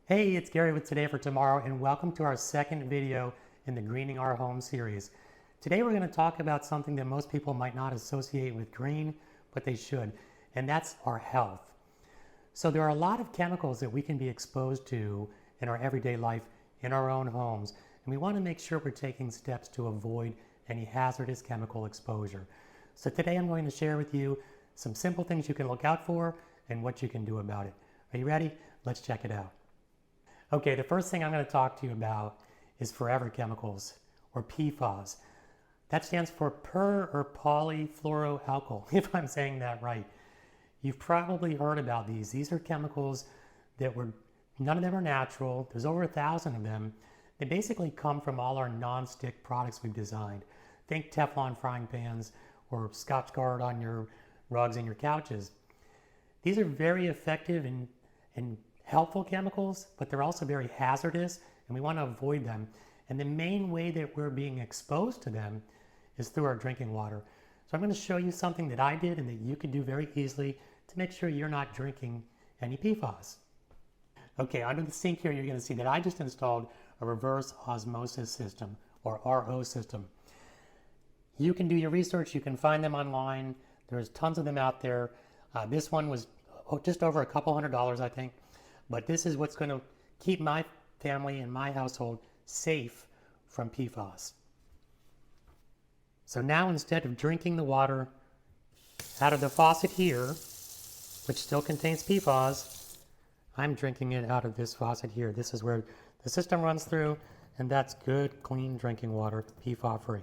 Hey, it's Gary with Today for Tomorrow, and welcome to our second video in the Greening Our Home series. Today we're going to talk about something that most people might not associate with green, but they should, and that's our health. So there are a lot of chemicals that we can be exposed to in our everyday life in our own homes, and we want to make sure we're taking steps to avoid any hazardous chemical exposure. So today I'm going to share with you some simple things you can look out for and what you can do about it. Are you ready? Let's check it out. Okay, the first thing I'm going to talk to you about is forever chemicals, or PFAS. That stands for per or polyfluoroalkyl, if I'm saying that right. You've probably heard about these. These are chemicals none of them are natural. There's over 1,000 of them. They basically come from all our non-stick products we've designed. Think Teflon frying pans or Scotchgard on your rugs and your couches. These are very effective and helpful chemicals, but they're also very hazardous, and we want to avoid them. And the main way that we're being exposed to them is through our drinking water. So I'm going to show you something that I did and that you can do very easily to make sure you're not drinking any PFAS. Okay, under the sink here, you're going to see that I just installed a reverse osmosis system, or RO system. You can do your research. You can find them online. There's tons of them out there. This one was just over a couple $100, I think. But this is what's going to keep my family and my household safe from PFAS. So now, instead of drinking the water out of the faucet here, which still contains PFAS, I'm drinking it out of this faucet here. This is where the system runs through, and that's good, clean drinking water, PFAS-free.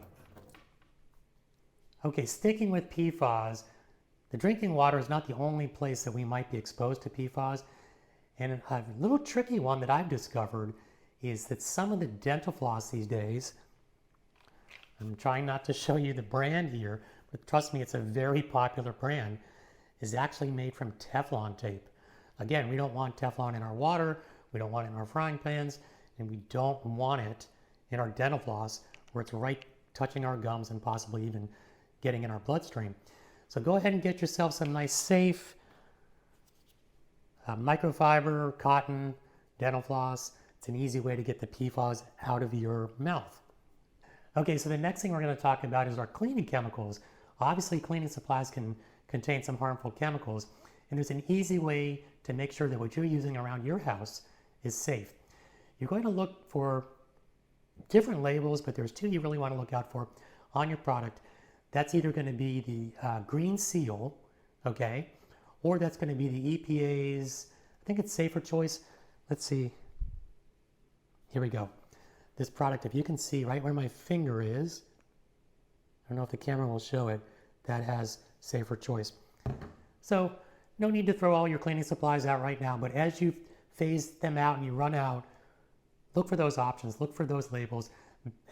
Okay, sticking with PFAS, the drinking water is not the only place that we might be exposed to PFAS. And a little tricky one that I've discovered is that some of the dental floss these days, I'm trying not to show you the brand here, but trust me, it's a very popular brand, is actually made from Teflon tape. Again, we don't want Teflon in our water, we don't want it in our frying pans, and we don't want it in our dental floss where it's right touching our gums and possibly even getting in our bloodstream. So go ahead and get yourself some nice safe microfiber, cotton, dental floss. It's an easy way to get the PFAS out of your mouth. Okay, so the next thing we're going to talk about is our cleaning chemicals. Obviously, cleaning supplies can contain some harmful chemicals, and there's an easy way to make sure that what you're using around your house is safe. You're going to look for different labels, but there's two you really want to look out for on your product. That's either going to be the green seal, okay, or that's going to be the EPA's, I think it's Safer Choice. Let's see. Here we go. This product, if you can see right where my finger is, I don't know if the camera will show it, that has Safer Choice. So no need to throw all your cleaning supplies out right now, but as you phase them out and you run out, look for those options, look for those labels,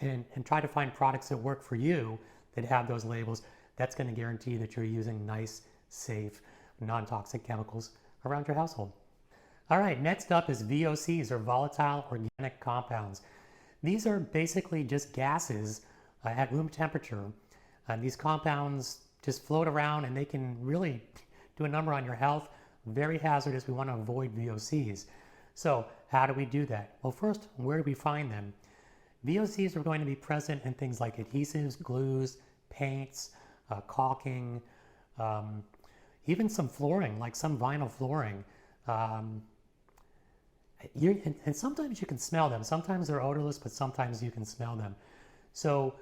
and try to find products that work for you that have those labels. That's going to guarantee that you're using nice, safe, non-toxic chemicals around your household. All right, next up is VOCs, or volatile organic compounds. These are basically just gases at room temperature. These compounds just float around and they can really do a number on your health. Very hazardous. We want to avoid VOCs. So how do we do that? Well, first, where do we find them? VOCs are going to be present in things like adhesives, glues, paints, caulking, even some flooring, like some vinyl flooring. And sometimes you can smell them. Sometimes they're odorless, but sometimes you can smell them. So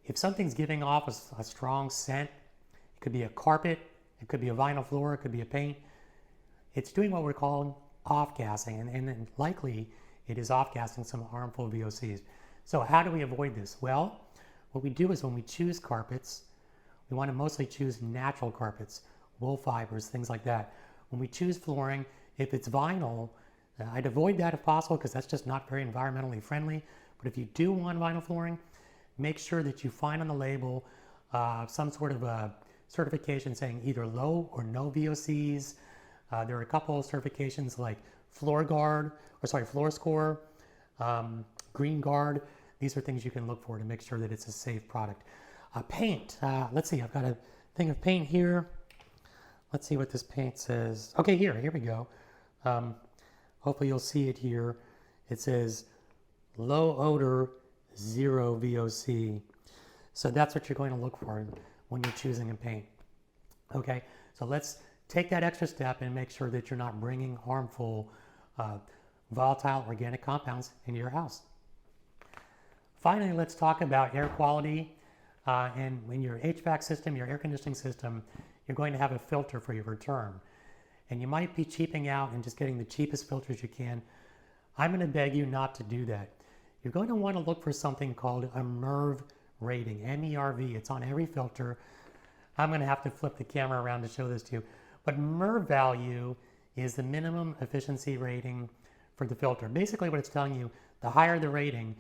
if something's giving off a strong scent, it could be a carpet, it could be a vinyl floor, it could be a paint. It's doing what we're calling off-gassing, and likely it is off-gassing some harmful VOCs. So how do we avoid this? Well, what we do is when we choose carpets, we want to mostly choose natural carpets, wool fibers, things like that. When we choose flooring, if it's vinyl, I'd avoid that if possible because that's just not very environmentally friendly. But if you do want vinyl flooring, make sure that you find on the label some sort of a certification saying either low or no VOCs. There are a couple of certifications like Floor Score, Green Guard. These are things you can look for to make sure that it's a safe product. Paint. Let's see, I've got a thing of paint here. Let's see what this paint says. Okay, here we go. Hopefully you'll see it here. It says low odor, 0 VOC. So that's what you're going to look for when you're choosing a paint. Okay, so let's take that extra step and make sure that you're not bringing harmful volatile organic compounds into your house. Finally, let's talk about air quality. And in your HVAC system, your air conditioning system, you're going to have a filter for your return. And you might be cheaping out and just getting the cheapest filters you can. I'm going to beg you not to do that. You're going to want to look for something called a MERV rating, M-E-R-V. It's on every filter. I'm going to have to flip the camera around to show this to you. But MERV value is the minimum efficiency rating for the filter. Basically what it's telling you, the higher the rating,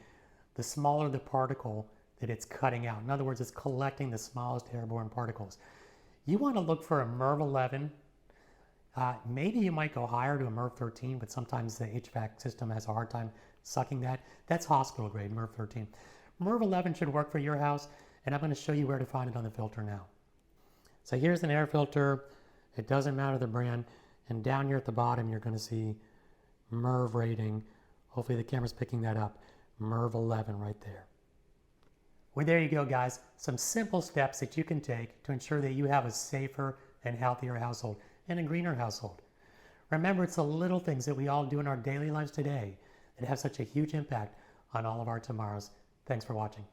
the smaller the particle that it's cutting out. In other words, it's collecting the smallest airborne particles. You want to look for a MERV 11. Maybe you might go higher to a MERV 13, but sometimes the HVAC system has a hard time sucking that. That's hospital grade, MERV 13. MERV 11 should work for your house, and I'm going to show you where to find it on the filter now. So here's an air filter. It doesn't matter the brand. And down here at the bottom, you're going to see MERV rating. Hopefully the camera's picking that up. MERV 11 right there. Well, there you go, guys. Some simple steps that you can take to ensure that you have a safer and healthier household and a greener household. Remember, it's the little things that we all do in our daily lives today that have such a huge impact on all of our tomorrows. Thanks for watching.